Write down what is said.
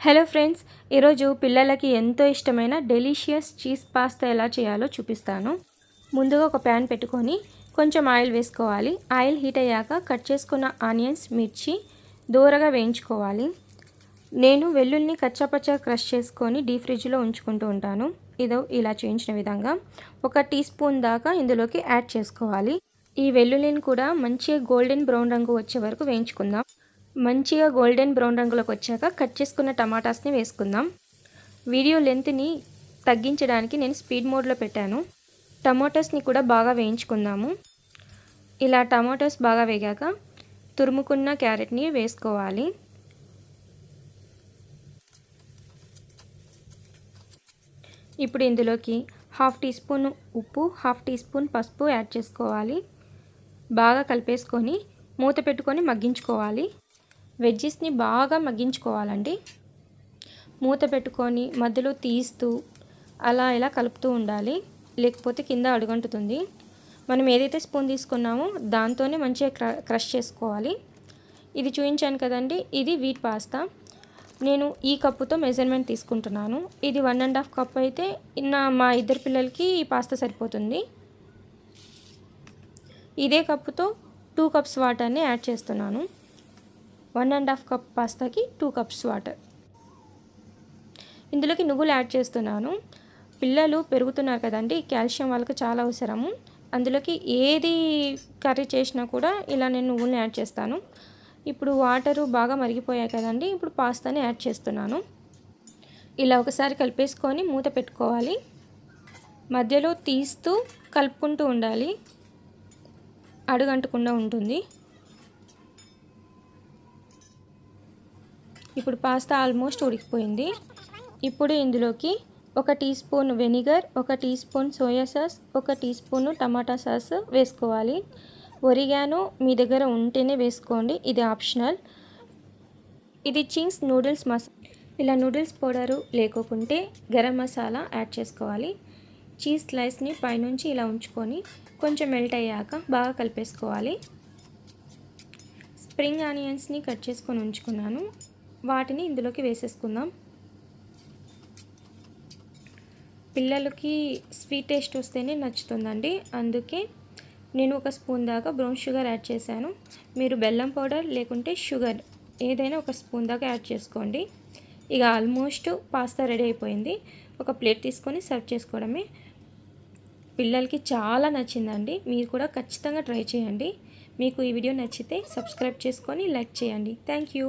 Hello friends, ఈరోజు పిల్లలకి ఎంతో ఇష్టమైన డెలిషియస్ చీజ్ పాస్తా ఎలా చేయాలో చూపిస్తాను. ముందుగా ఒక ప్యాన్ పెట్టుకొని కొంచెం ఆయిల్ వేసుకోవాలి. ఆయిల్ హీట్ అయ్యాక కట్ చేసుకున్న ఆనియన్స్, మిర్చి దూరగా వేయించుకోవాలి. నేను వెల్లుల్లిని కచ్చాపచ్చా క్రష్ చేసుకొని డీప్ ఫ్రిడ్జ్లో ఉంచుకుంటూ ఉంటాను. ఇదో ఇలా చేయించిన విధంగా 1 టీ స్పూన్ దాకా ఇందులోకి యాడ్ చేసుకోవాలి. ఈ వెల్లుల్లిని కూడా మంచిగా గోల్డెన్ బ్రౌన్ రంగు వచ్చే వరకు వేయించుకుందాం. మంచిగా గోల్డెన్ బ్రౌన్ రంగులోకి వచ్చాక కట్ చేసుకున్న టమాటాస్ని వేసుకుందాం. వీడియో లెంత్ని తగ్గించడానికి నేను స్పీడ్ మోడ్లో పెట్టాను. టమాటాస్ని కూడా బాగా వేయించుకుందాము. ఇలా టమాటాస్ బాగా వేగాక తురుముకున్న క్యారెట్ని వేసుకోవాలి. ఇప్పుడు ఇందులోకి 1/2 టీ స్పూన్ ఉప్పు, 1/2 టీ స్పూన్ పసుపు యాడ్ చేసుకోవాలి. బాగా కలిపేసుకొని మూత పెట్టుకొని మగ్గించుకోవాలి. వెజ్జెస్ని బాగా మగ్గించుకోవాలండి. మూత పెట్టుకొని మధ్యలో తీస్తూ అలా ఇలా కలుపుతూ ఉండాలి, లేకపోతే కింద అడుగంటుతుంది. మనం ఏదైతే స్పూన్ తీసుకున్నామో దాంతోనే మంచిగా క్రష్ చేసుకోవాలి. ఇది చూపించాను కదండి, ఇది వీట్ పాస్తా. నేను ఈ కప్పుతో మెజర్మెంట్ తీసుకుంటున్నాను. ఇది 1.5 కప్ అయితే మా ఇద్దరు పిల్లలకి ఈ పాస్తా సరిపోతుంది. ఇదే కప్పుతో 2 కప్స్ వాటర్ని యాడ్ చేస్తున్నాను. 1.5 కప్ పాస్తాకి 2 కప్స్ వాటర్. ఇందులోకి నువ్వులు యాడ్ చేస్తున్నాను. పిల్లలు పెరుగుతున్నారు కదండి, కాల్షియం వాళ్ళకి చాలా అవసరము. అందులోకి ఏది కర్రీ చేసినా కూడా ఇలా నేను నువ్వుల్ని యాడ్ చేస్తాను. ఇప్పుడు వాటరు బాగా మరిగిపోయాయి కదండి, ఇప్పుడు పాస్తాని యాడ్ చేస్తున్నాను. ఇలా ఒకసారి కలిపేసుకొని మూత పెట్టుకోవాలి. మధ్యలో తీస్తూ కలుపుకుంటూ ఉండాలి, అడుగంటకుండా ఉంటుంది. ఇప్పుడు పాస్తా ఆల్మోస్ట్ ఉడికిపోయింది. ఇప్పుడు ఇందులోకి 1 teaspoon vinegar, 1 teaspoon soya sauce, 1 teaspoon టమాటా సాస్ వేసుకోవాలి. ఒరిగానో మీ దగ్గర ఉంటేనే వేసుకోండి, ఇది ఆప్షనల్. ఇది చింగ్స్ నూడిల్స్ మసాలా. ఇలా నూడిల్స్ పౌడరు లేకుంటే గరం మసాలా యాడ్ చేసుకోవాలి. చీజ్ స్లైస్ని పైనుంచి ఇలా ఉంచుకొని కొంచెం మెల్ట్ అయ్యాక బాగా కలిపేసుకోవాలి. స్ప్రింగ్ ఆనియన్స్ని కట్ చేసుకొని ఉంచుకున్నాను, వాటిని ఇందులోకి వేసేసుకుందాం. పిల్లలకి స్వీట్ టేస్ట్ వస్తేనే నచ్చుతుందండి, అందుకే నేను 1 స్పూన్ దాకా బ్రౌన్ షుగర్ యాడ్ చేశాను. మీరు బెల్లం పౌడర్ లేకుంటే షుగర్ ఏదైనా 1 స్పూన్ దాకా యాడ్ చేసుకోండి. ఇక ఆల్మోస్ట్ పాస్తా రెడీ అయిపోయింది. ఒక ప్లేట్ తీసుకొని సర్వ్ చేసుకోవడమే. పిల్లలకి చాలా నచ్చిందండి, మీరు కూడా ఖచ్చితంగా ట్రై చేయండి. మీకు ఈ వీడియో నచ్చితే సబ్స్క్రైబ్ చేసుకొని లైక్ చేయండి. Thank you.